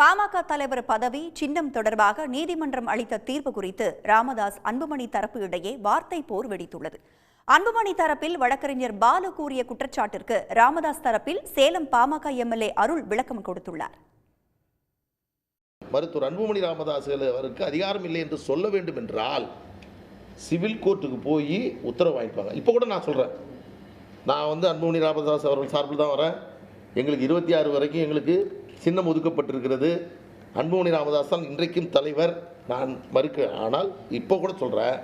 பாமக தலைவர் பதவி சின்னம் தொடர்பாக நீதிமன்றம் அளித்த தீர்ப்பு குறித்து ராமதாஸ் அன்புமணி தரப்பு இடையே வார்த்தை போர் வெடித்துள்ளது. அன்புமணி தரப்பில் வழக்கறிஞர் பாலு கூறிய குற்றச்சாட்டிற்கு ராமதாஸ் தரப்பில் சேலம் பாமக எம்எல்ஏ அருள் விளக்கம் கொடுத்துள்ளார். மருத்துவர் அன்புமணி ராமதாஸ் அவருக்கு அதிகாரம் இல்லை என்று சொல்ல வேண்டும் என்றால் சிவில் கோர்ட்டுக்கு போய் உத்தரவு வாங்கிப்பாங்க. இப்போ கூட நான் சொல்கிறேன், நான் அன்புமணி ராமதாஸ் அவர்கள் சார்பில் தான் வரேன். எங்களுக்கு 26 வரைக்கும் எங்களுக்கு சின்னம் ஒதுக்கப்பட்டிருக்கிறது. அன்புமணி ராமதாஸ் தான் இன்றைக்கும் தலைவர். நான் மறுக்க. ஆனால் இப்போ கூட சொல்கிறேன்,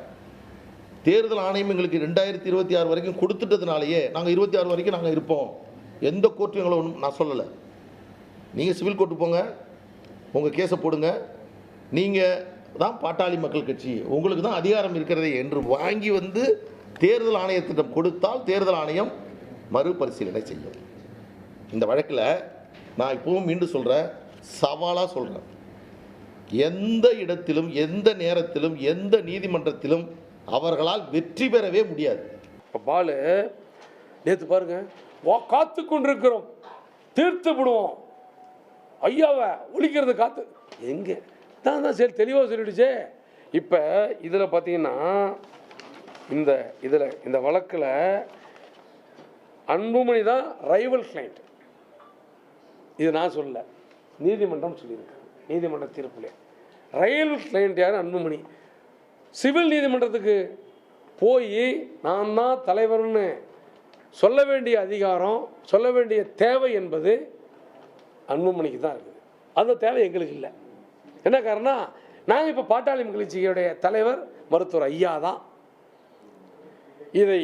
தேர்தல் ஆணையம் எங்களுக்கு 2026 வரைக்கும் கொடுத்துட்டதுனாலேயே நாங்கள் 26 வரைக்கும் நாங்கள் இருப்போம். எந்த கோர்ட்டும் எங்களை ஒன்றும் நான் சொல்லலை. நீங்கள் சிவில் கோர்ட்டு போங்க, உங்கள் கேஸை போடுங்க, நீங்கள் தான் பாட்டாளி மக்கள் கட்சி, உங்களுக்கு தான் அதிகாரம் இருக்கிறதே என்று வாங்கி தேர்தல் ஆணையத்திடம் கொடுத்தால் தேர்தல் ஆணையம் மறுபரிசீலனை செய்யும். இந்த வழக்கில் நான் இப்போவும் மீண்டும் சொல்கிறேன், சவாலாக சொல்கிறேன், எந்த இடத்திலும் எந்த நேரத்திலும் எந்த நீதிமன்றத்திலும் அவர்களால் வெற்றி பெறவே முடியாது. பாலு நேற்று பாருங்க, காத்து கொண்டிருக்கிறோம், தீர்த்து விடுவோம், ஐயாவை ஒழிக்கிறது காத்து எங்கே தான் சரி தெளிவாக சொல்லிடுச்சே. இப்போ இதில் பார்த்தீங்கன்னா இந்த வழக்கில் அன்புமணி தான் ரைவல் கிளைண்ட். இது நான் சொல்லல, நீதிமன்றம் சொல்லியிருக்கேன். நீதிமன்ற தீர்ப்பில் ரைவல் கிளைண்ட் யார்? அன்புமணி. சிவில் நீதிமன்றத்துக்கு போய் நான் தான் தலைவர்னு சொல்ல வேண்டிய அதிகாரம், சொல்ல வேண்டிய தேவை என்பது அன்புமணிக்கு தான் இருக்குது. அந்த தேவை எங்களுக்கு இல்லை. என்ன காரணம்? நாங்கள் இப்போ பாட்டாளி மக்கள் கட்சியுடைய தலைவர் மருத்துவர் ஐயா தான். இதை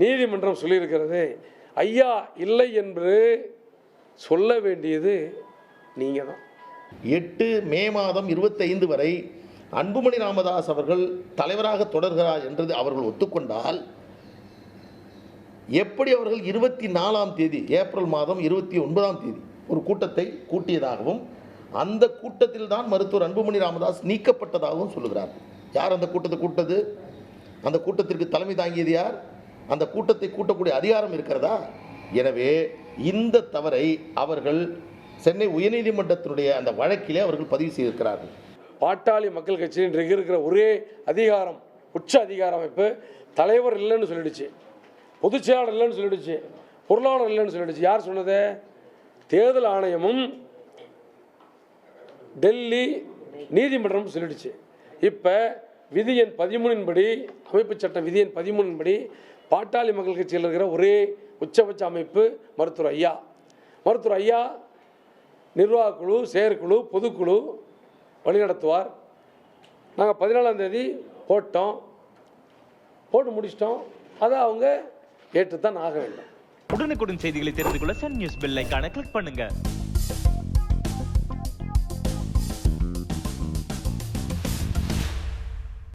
நீதிமன்றம் சொல்லியிருக்கிறது. ஐயா இல்லை என்று சொல்ல வேண்டியது நீங்கள் தான். 8 மே மாதம் 25 வரை அன்புமணி ராமதாஸ் அவர்கள் தலைவராக தொடர்கிறார் என்றது அவர்கள் ஒத்துக்கொண்டால், எப்படி அவர்கள் 24ஆம் தேதி ஏப்ரல் மாதம் 29ஆம் தேதி ஒரு கூட்டத்தை கூட்டியதாகவும் அந்த கூட்டத்தில் தான் மருத்துவர் அன்புமணி ராமதாஸ் நீக்கப்பட்டதாகவும் சொல்லுகிறார். யார் அந்த கூட்டத்தை கூட்டது? அந்த கூட்டத்திற்கு தலைமை தாங்கியது யார்? அந்த கூட்டத்தை கூட்டக்கூடிய அதிகாரம் இருக்கிறதா? எனவே இந்த தவறை அவர்கள் சென்னை உயர்நீதிமன்றத்தினுடைய அந்த வழக்கிலே அவர்கள் பதிவு செய்திருக்கிறார்கள். பாட்டாளி மக்கள் கட்சி இன்றைக்கு இருக்கிற ஒரே அதிகாரம், உச்ச அதிகார அமைப்பு தலைவர் இல்லைன்னு சொல்லிடுச்சு, பொதுச் செயலாளர் இல்லைன்னு சொல்லிடுச்சு, பொருளாளர் இல்லைன்னு சொல்லிடுச்சு. யார் சொன்னது? தேர்தல் ஆணையமும் டெல்லி நீதிமன்றம் சொல்லிடுச்சு. இப்போ விதி எண் 13 படி, அமைப்பு சட்டம் விதி எண் 13 படி பாட்டாளி மக்கள் கட்சியில் இருக்கிற ஒரே உச்சபட்ச அமைப்பு மருத்துவர் ஐயா. மருத்துவர் ஐயா நிர்வாகக்குழு, செயற்குழு, பொதுக்குழு வழிநடத்துவார். நாங்கள் 14ஆம் தேதி போட்டு முடிச்சிட்டோம். அதை அவங்க ஏற்றுத்தான் ஆக வேண்டும். உடனுக்குடன் செய்திகளை தெரிந்து கொள்ள சன் நியூஸ் பெல் ஐகானை கிளிக் பண்ணுங்க.